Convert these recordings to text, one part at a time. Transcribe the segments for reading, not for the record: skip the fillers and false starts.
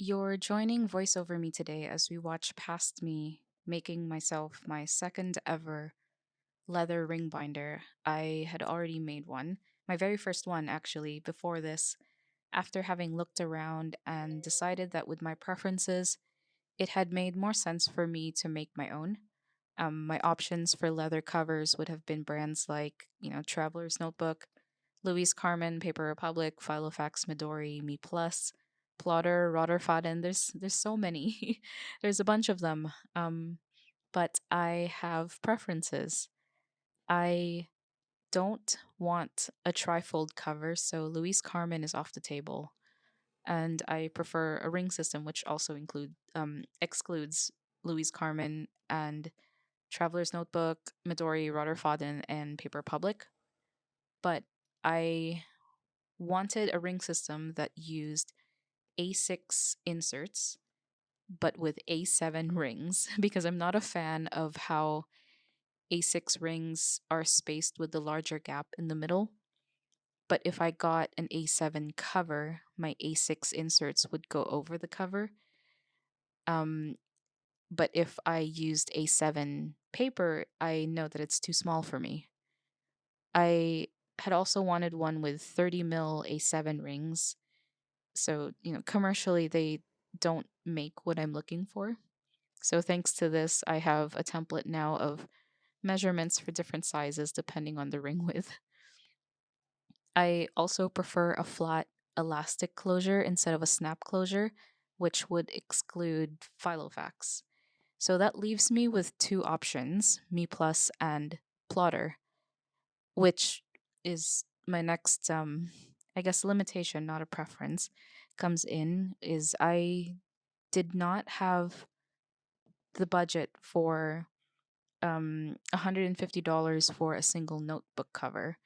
You're joining voice over me today as we watch past me making myself my second ever leather ring binder. I had already made one, my very first one actually, before this, after having looked around and decided that with my preferences, it had made more sense for me to make my own. My options for leather covers would have been brands like, Traveler's Notebook, Louise Carmen, Paper Republic, Filofax, Midori, Me Plus, Plotter, Rotterfaden. There's so many. There's a bunch of them. But I have preferences. I don't want a trifold cover, so Louise Carmen is off the table. And I prefer a ring system, which also excludes Louise Carmen and Traveler's Notebook, Midori, Rotterfaden, and Paper Republic. But I wanted a ring system that used A6 inserts, but with A7 rings, because I'm not a fan of how A6 rings are spaced with the larger gap in the middle. But if I got an A7 cover, my A6 inserts would go over the cover. Um, but if I used A7 paper, I know that it's too small for me. I had also wanted one with 30 mil A7 rings. So, commercially, they don't make what I'm looking for. So, thanks to this, I have a template now of measurements for different sizes depending on the ring width. I also prefer a flat elastic closure instead of a snap closure, which would exclude Filofax. So that leaves me with two options, Me Plus and Plotter, which is my next I guess limitation, not a preference, comes in is I did not have the budget for $150 for a single notebook cover.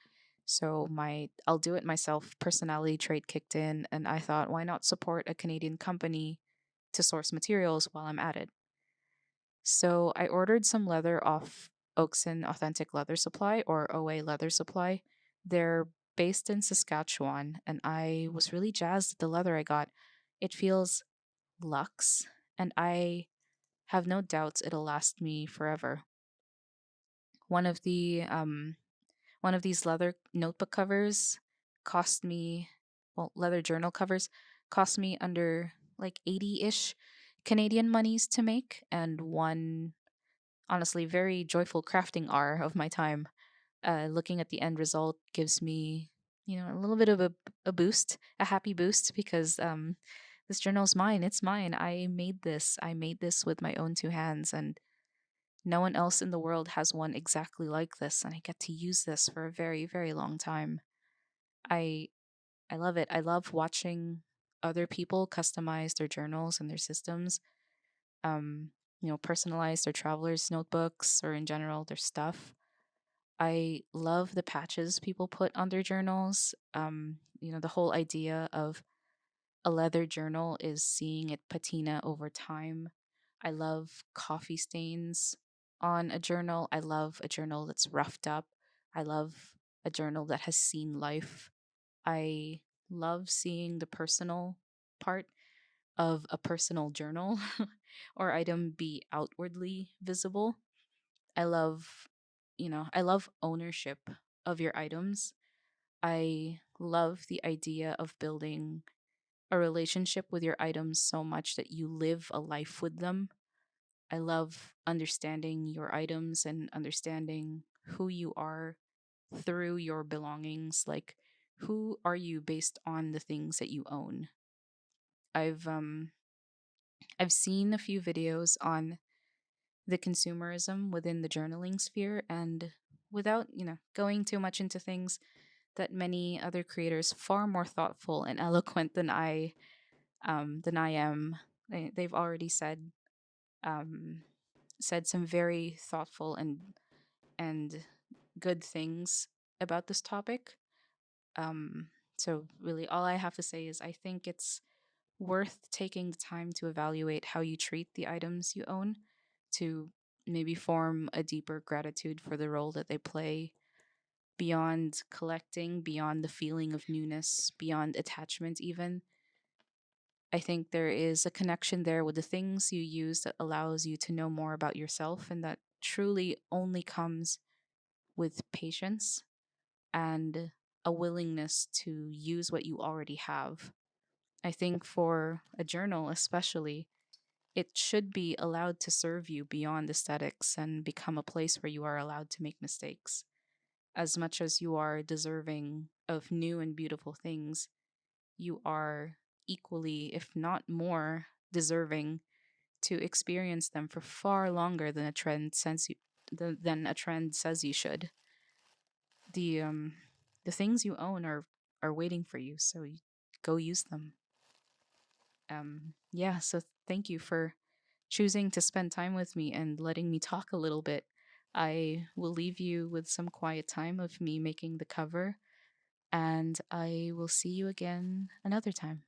So my I'll do it myself personality trait kicked in, and I thought, why not support a Canadian company to source materials while I'm at it? So I ordered some leather off Oakson Authentic Leather Supply, or OA Leather Supply. They're based in Saskatchewan, and I was really jazzed at the leather I got. It feels luxe, and I have no doubts it'll last me forever. One of the one of these leather notebook covers cost me, well, leather journal covers cost me under like 80-ish Canadian monies to make, and one honestly very joyful crafting hour of my time. Looking at the end result gives me, a little bit of a boost, a happy boost, because this journal's mine. It's mine. I made this. I made this with my own two hands, and no one else in the world has one exactly like this, and I get to use this for a very, very long time. I I love it. I love watching other people customize their journals and their systems. Um, personalize their travelers' notebooks or in general their stuff. I love the patches people put on their journals. The whole idea of a leather journal is seeing it patina over time. I love coffee stains on a journal. I love a journal that's roughed up. I love a journal that has seen life. I love seeing the personal part of a personal journal or item be outwardly visible. I love, I love ownership of your items. I love the idea of building a relationship with your items so much that you live a life with them. I love understanding your items and understanding who you are through your belongings. Like, who are you based on the things that you own? I've um I've seen a few videos on the consumerism within the journaling sphere, and without, going too much into things, that many other creators far more thoughtful and eloquent than I am. They've already um, said some very thoughtful and good things about this topic. Um, so really, all I have to say is I think it's worth taking the time to evaluate how you treat the items you own, to maybe form a deeper gratitude for the role that they play beyond collecting, beyond the feeling of newness, beyond attachment even. I think there is a connection there with the things you use that allows you to know more about yourself, and that truly only comes with patience and a willingness to use what you already have. I think for a journal, especially, it should be allowed to serve you beyond aesthetics and become a place where you are allowed to make mistakes. As much as you are deserving of new and beautiful things, you are equally, if not more, deserving to experience them for far longer than a trend says you should. The things you own are waiting for you, so go use them. Yeah, so thank you for choosing to spend time with me and letting me talk a little bit. I will leave you with some quiet time of me making the cover, and I will see you again another time.